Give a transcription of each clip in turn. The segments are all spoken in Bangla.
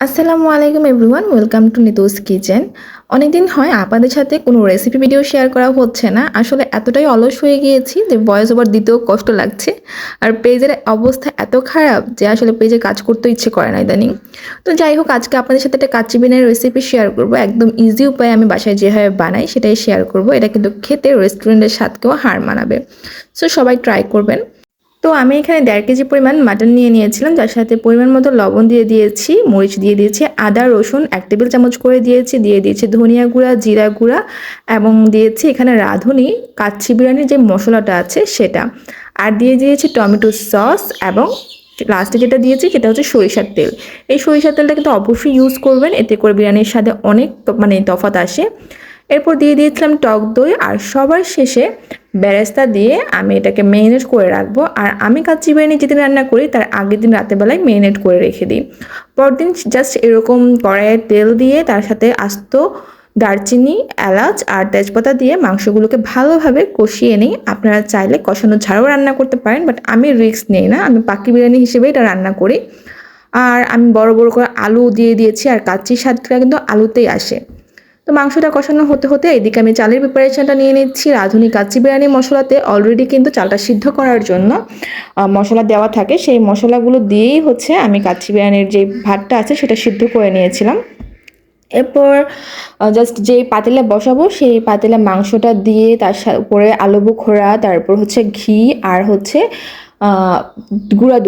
আসসালামু আলাইকুম এভরিওয়ান, ওয়েলকাম টু নিতুস কিচেন। অনেকদিন হয় আপনাদের সাথে কোনো রেসিপি ভিডিও শেয়ার করা হচ্ছে না। আসলে এতটাই অলস হয়ে গিয়েছি যে ভয়েস ওভার দিতেও কষ্ট লাগছে। আর পেজের অবস্থা এত খারাপ যে আসলে পেজে কাজ করতে ইচ্ছে করে না ইদানিং। তো যাই হোক, আজকে আপনাদের সাথে একটা কাচ্চি বিরিয়ানির রেসিপি শেয়ার করব। একদম ইজি উপায়ে আমি বাসায় যেভাবে বানাই সেটাই শেয়ার করব। এটা কিন্তু খেতে রেস্টুরেন্টের স্বাদকেও হার মানাবে। সো সবাই ট্রাই করবেন। তো আমি এখানে 1.5 কেজি পরিমাণ মাটন নিয়ে নিয়েছিলাম, যার সাথে পরিমাণ মতো লবণ দিয়ে দিয়েছি, মরিচ দিয়ে দিয়েছি, আদা রসুন 1 টেবিল চামচ করে দিয়েছি ধনিয়া গুঁড়া, জিরা গুঁড়া এবং দিয়েছি এখানে রাঁধুনি কাচ্চি বিরিয়ানির যে মশলাটা আছে সেটা। আর দিয়ে দিয়েছি টমেটো সস এবং লাস্টে যেটা দিয়েছি সেটা হচ্ছে সরিষার তেল। এই সরিষার তেলটা কিন্তু অবশ্যই ইউজ করবেন, এতে করে বিরিয়ানির স্বাদে অনেক তফাৎ আসে। এরপর দিয়ে দিয়েছিলাম টক দই আর সবার শেষে বেরেস্তা দিয়ে আমি এটাকে মেরিনেট করে রাখবো। আর আমি কাচ্চি বিরিয়ানি যেদিন রান্না করি তার আগের দিন রাতেরবেলায় মেরিনেট করে রেখে দিই। পরদিন জাস্ট এরকম কড়াইয়ে তেল দিয়ে তার সাথে আস্ত দারচিনি, এলাচ আর তেজপাতা দিয়ে মাংসগুলোকে ভালোভাবে কষিয়ে নিই। আপনারা চাইলে কষানো ছাড়াও রান্না করতে পারেন, বাট আমি রিস্ক নেই না, আমি পাকি বিরিয়ানি হিসেবে এটা রান্না করি। আর আমি বড় বড় করে আলু দিয়ে দিয়েছি, আর কাচ্চির স্বাদটা কিন্তু আলুতেই আসে। তো মাংসটা কষানো হতে হতে এদিকে আমি চালের প্রিপারেশনটা নিয়ে নিচ্ছি। রাঁধুনি কাচ্চি বিরিয়ানি মশলাতে অলরেডি কিন্তু চালটা সিদ্ধ করার জন্য মশলা দেওয়া থাকে, সেই মশলাগুলো দিয়েই হচ্ছে আমি কাচ্চি বিরিয়ানির যে ভাতটা আছে সেটা সিদ্ধ করে নিয়েছিলাম। এরপর জাস্ট যেই পাতিলে বসাবো সেই পাতিলে মাংসটা দিয়ে তার উপরে আলু বোখরা, তারপর হচ্ছে ঘি আর হচ্ছে গুঁড়া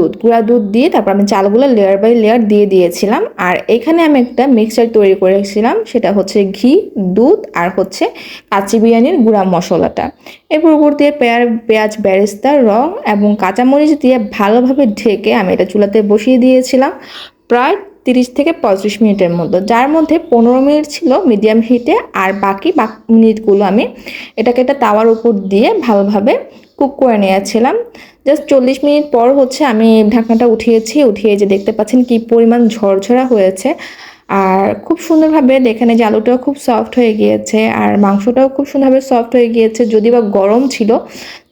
দুধ দিয়ে তারপর আমি চালগুলো লেয়ার বাই লেয়ার দিয়ে দিয়েছিলাম। আর এখানে আমি একটা মিক্সচার তৈরি করেছিলাম, সেটা হচ্ছে ঘি, দুধ আর হচ্ছে কাচ্চি বিরিয়ানির গুঁড়া মশলাটা। এরপর উপর দিয়ে পেঁয়াজ, বেরেস্তা, রং এবং কাঁচামরিচ দিয়ে ভালোভাবে ঢেকে আমি এটা চুলাতে বসিয়ে দিয়েছিলাম প্রায় 30 থেকে 35 মিনিটের মতো, যার মধ্যে 15 মিনিট ছিল মিডিয়াম হিটে আর বাকি মিনিটগুলো আমি এটাকে একটা তাওয়ার উপর দিয়ে ভালোভাবে কুক করে নিয়েছিলাম। জাস্ট 40 মিনিট পর হচ্ছে আমি ঢাকনাটা উঠিয়ে যে দেখতে পাচ্ছেন কি পরিমাণ ঝরঝরা হয়েছে। আর খুব সুন্দরভাবে দেখেন যে আলুটাও খুব সফট হয়ে গিয়েছে আর মাংসটাও খুব সুন্দরভাবে সফট হয়ে গিয়েছে, যদিও বা গরম ছিল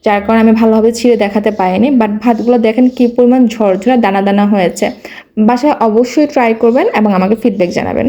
যার কারণে আমি ভালোভাবে ছিঁড়ে দেখাতে পারিনি। বাট ভাতগুলো দেখেন কি পরিমাণ ঝরঝরা দানা দানা হয়েছে। বাসায় অবশ্যই ট্রাই করবেন এবং আমাকে ফিডব্যাক জানাবেন।